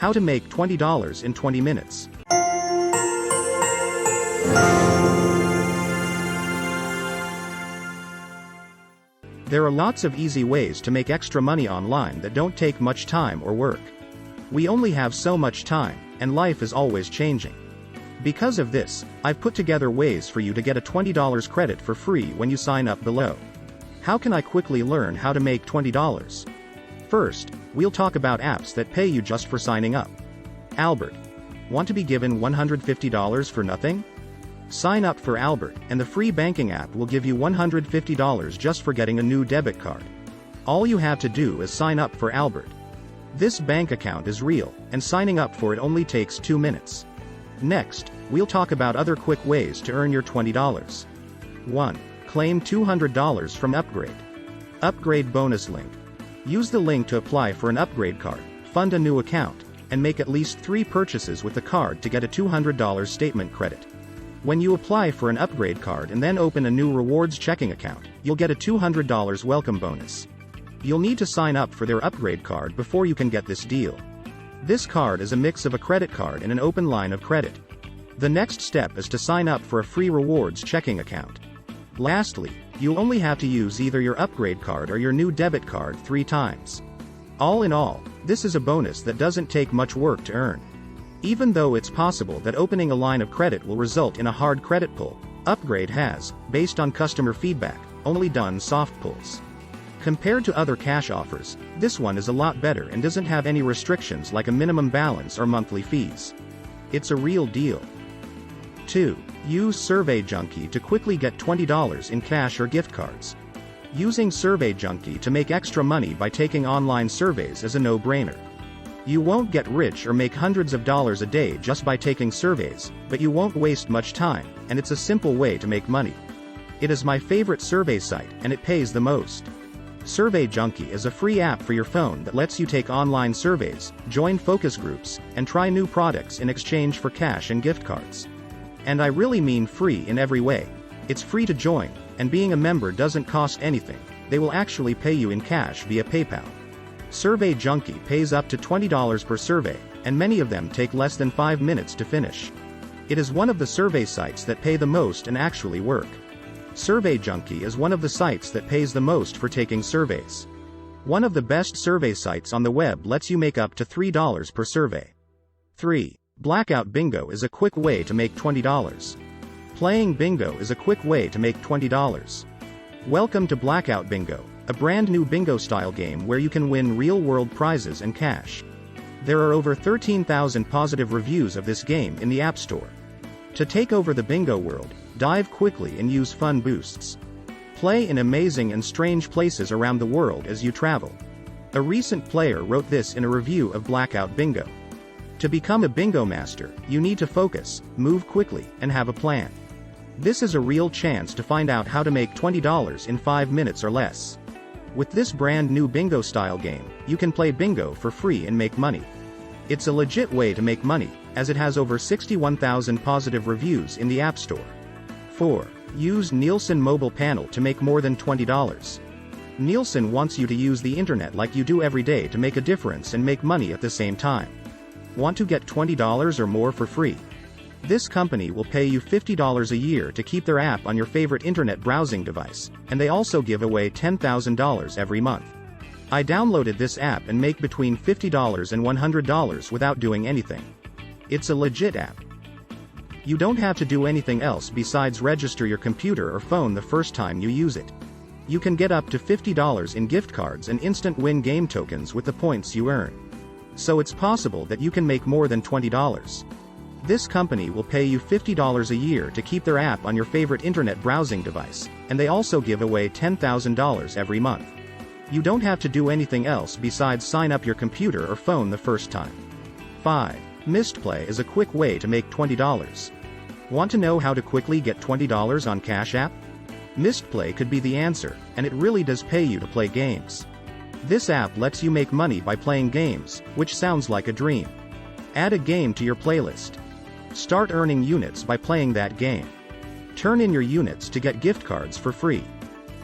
How to make $20 in 20 minutes. There are lots of easy ways to make extra money online that don't take much time or work. We only have so much time, and life is always changing. Because of this, I've put together ways for you to get a $20 credit for free when you sign up below. How can I quickly learn how to make $20? First, we'll talk about apps that pay you just for signing up. Albert. Want to be given $150 for nothing? Sign up for Albert, and the free banking app will give you $150 just for getting a new debit card. All you have to do is sign up for Albert. This bank account is real, and signing up for it only takes 2 minutes. Next, we'll talk about other quick ways to earn your $20. 1. Claim $200 from Upgrade. Upgrade bonus link. Use the link to apply for an upgrade card, fund a new account, and make at least 3 purchases with the card to get a $200 statement credit. When you apply for an upgrade card and then open a new rewards checking account, you'll get a $200 welcome bonus. You'll need to sign up for their upgrade card before you can get this deal. This card is a mix of a credit card and an open line of credit. The next step is to sign up for a free rewards checking account. Lastly, you'll only have to use either your upgrade card or your new debit card 3 times. All in all, this is a bonus that doesn't take much work to earn. Even though it's possible that opening a line of credit will result in a hard credit pull, Upgrade has, based on customer feedback, only done soft pulls. Compared to other cash offers, this one is a lot better and doesn't have any restrictions like a minimum balance or monthly fees. It's a real deal. 2. Use Survey Junkie to quickly get $20 in cash or gift cards. Using Survey Junkie to make extra money by taking online surveys is a no-brainer. You won't get rich or make hundreds of dollars a day just by taking surveys, but you won't waste much time, and it's a simple way to make money. It is my favorite survey site, and it pays the most. Survey Junkie is a free app for your phone that lets you take online surveys, join focus groups, and try new products in exchange for cash and gift cards. And I really mean free in every way. It's free to join, and being a member doesn't cost anything. They will actually pay you in cash via PayPal. Survey Junkie pays up to $20 per survey, and many of them take less than 5 minutes to finish. It is one of the survey sites that pay the most and actually work. Survey Junkie is one of the sites that pays the most for taking surveys. One of the best survey sites on the web lets you make up to $3 per survey. 3. Blackout Bingo is a quick way to make $20. Playing bingo is a quick way to make $20. Welcome to Blackout Bingo, a brand new bingo-style game where you can win real-world prizes and cash. There are over 13,000 positive reviews of this game in the App Store. To take over the bingo world, dive quickly and use fun boosts. Play in amazing and strange places around the world as you travel. A recent player wrote this in a review of Blackout Bingo. To become a bingo master, you need to focus, move quickly, and have a plan. This is a real chance to find out how to make $20 in 5 minutes or less. With this brand new bingo-style game, you can play bingo for free and make money. It's a legit way to make money, as it has over 61,000 positive reviews in the App Store. 4. Use Nielsen Mobile Panel to make more than $20. Nielsen wants you to use the internet like you do every day to make a difference and make money at the same time. Want to get $20 or more for free? This company will pay you $50 a year to keep their app on your favorite internet browsing device, and they also give away $10,000 every month. I downloaded this app and make between $50 and $100 without doing anything. It's a legit app. You don't have to do anything else besides register your computer or phone the first time you use it. You can get up to $50 in gift cards and instant win game tokens with the points you earn. So it's possible that you can make more than $20. This company will pay you $50 a year to keep their app on your favorite internet browsing device, and they also give away $10,000 every month. You don't have to do anything else besides sign up your computer or phone the first time. 5. Mistplay is a quick way to make $20. Want to know how to quickly get $20 on Cash App? Mistplay could be the answer, and it really does pay you to play games. This app lets you make money by playing games, which sounds like a dream. Add a game to your playlist. Start earning units by playing that game. Turn in your units to get gift cards for free.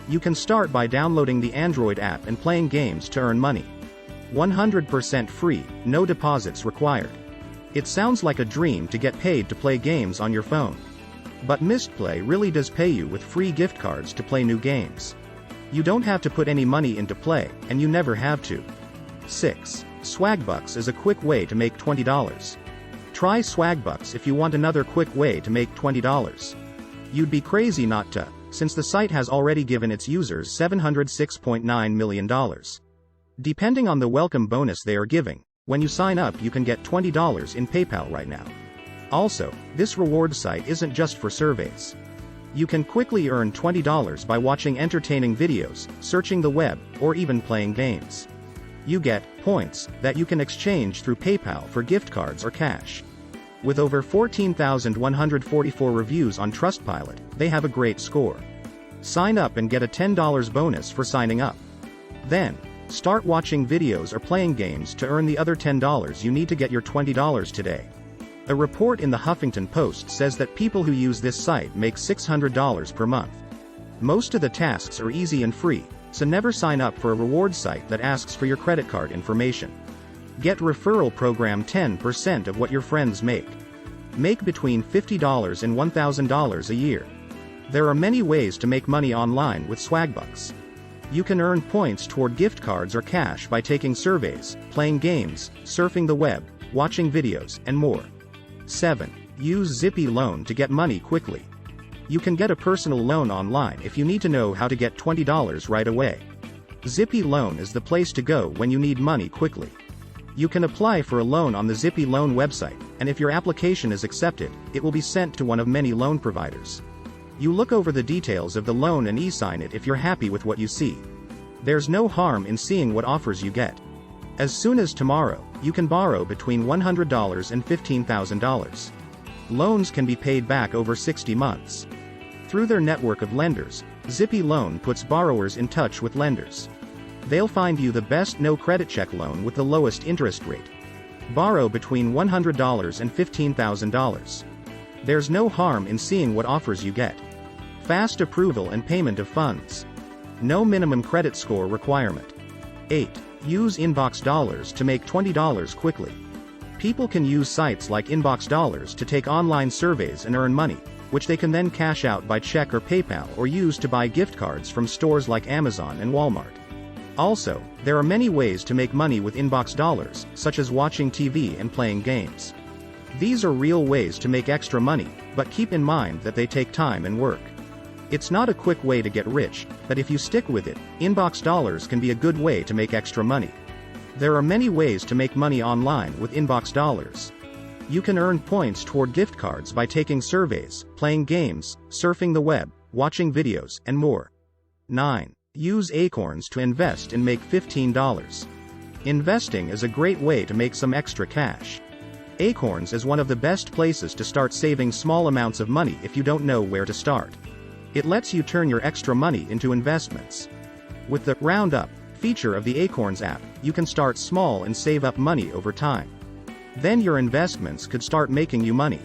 You can start by downloading the Android app and playing games to earn money. 100% free, no deposits required. It sounds like a dream to get paid to play games on your phone. But Mistplay really does pay you with free gift cards to play new games. You don't have to put any money into play, and you never have to. 6. Swagbucks is a quick way to make $20. Try Swagbucks if you want another quick way to make $20. You'd be crazy not to, since the site has already given its users $706.9 million. Depending on the welcome bonus they are giving, when you sign up you can get $20 in PayPal right now. Also, this reward site isn't just for surveys. You can quickly earn $20 by watching entertaining videos, searching the web, or even playing games. You get points that you can exchange through PayPal for gift cards or cash. With over 14,144 reviews on Trustpilot, they have a great score. Sign up and get a $10 bonus for signing up. Then, start watching videos or playing games to earn the other $10 you need to get your $20 today. A report in the Huffington Post says that people who use this site make $600 per month. Most of the tasks are easy and free, so never sign up for a reward site that asks for your credit card information. Get referral program 10% of what your friends make. Make between $50 and $1,000 a year. There are many ways to make money online with Swagbucks. You can earn points toward gift cards or cash by taking surveys, playing games, surfing the web, watching videos, and more. 7. Use Zippy Loan to get money quickly. You can get a personal loan online if you need to know how to get $20 right away. Zippy Loan is the place to go when you need money quickly. You can apply for a loan on the Zippy Loan website, and if your application is accepted, it will be sent to one of many loan providers. You look over the details of the loan and e-sign it if you're happy with what you see. There's no harm in seeing what offers you get. As soon as tomorrow, you can borrow between $100 and $15,000. Loans can be paid back over 60 months. Through their network of lenders, Zippy Loan puts borrowers in touch with lenders. They'll find you the best no-credit check loan with the lowest interest rate. Borrow between $100 and $15,000. There's no harm in seeing what offers you get. Fast approval and payment of funds. No minimum credit score requirement. 8. Use Inbox Dollars to make $20 quickly. People can use sites like Inbox Dollars to take online surveys and earn money, which they can then cash out by check or PayPal or use to buy gift cards from stores like Amazon and Walmart. Also, there are many ways to make money with Inbox Dollars, such as watching TV and playing games. These are real ways to make extra money, but keep in mind that they take time and work. It's not a quick way to get rich, but if you stick with it, Inbox Dollars can be a good way to make extra money. There are many ways to make money online with Inbox Dollars. You can earn points toward gift cards by taking surveys, playing games, surfing the web, watching videos, and more. 9. Use Acorns to invest and make $15. Investing is a great way to make some extra cash. Acorns is one of the best places to start saving small amounts of money if you don't know where to start. It lets you turn your extra money into investments. With the Roundup feature of the Acorns app, you can start small and save up money over time. Then your investments could start making you money.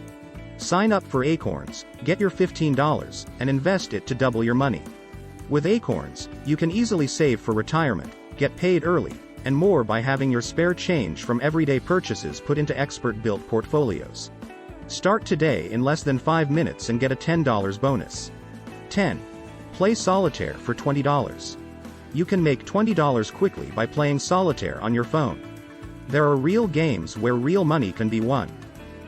Sign up for Acorns, get your $15, and invest it to double your money. With Acorns, you can easily save for retirement, get paid early, and more by having your spare change from everyday purchases put into expert-built portfolios. Start today in less than 5 minutes and get a $10 bonus. 10. Play Solitaire for $20. You can make $20 quickly by playing Solitaire on your phone. There are real games where real money can be won.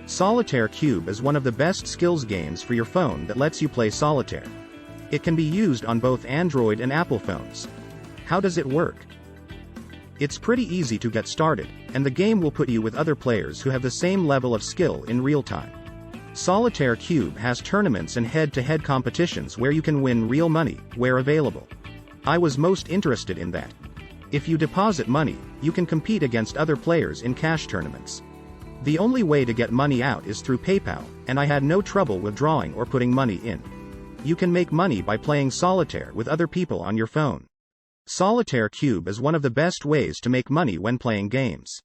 Solitaire Cube is one of the best skills games for your phone that lets you play Solitaire. It can be used on both Android and Apple phones. How does it work? It's pretty easy to get started, and the game will put you with other players who have the same level of skill in real time. Solitaire Cube has tournaments and head-to-head competitions where you can win real money, where available. I was most interested in that. If you deposit money, you can compete against other players in cash tournaments. The only way to get money out is through PayPal, and I had no trouble withdrawing or putting money in. You can make money by playing Solitaire with other people on your phone. Solitaire Cube is one of the best ways to make money when playing games.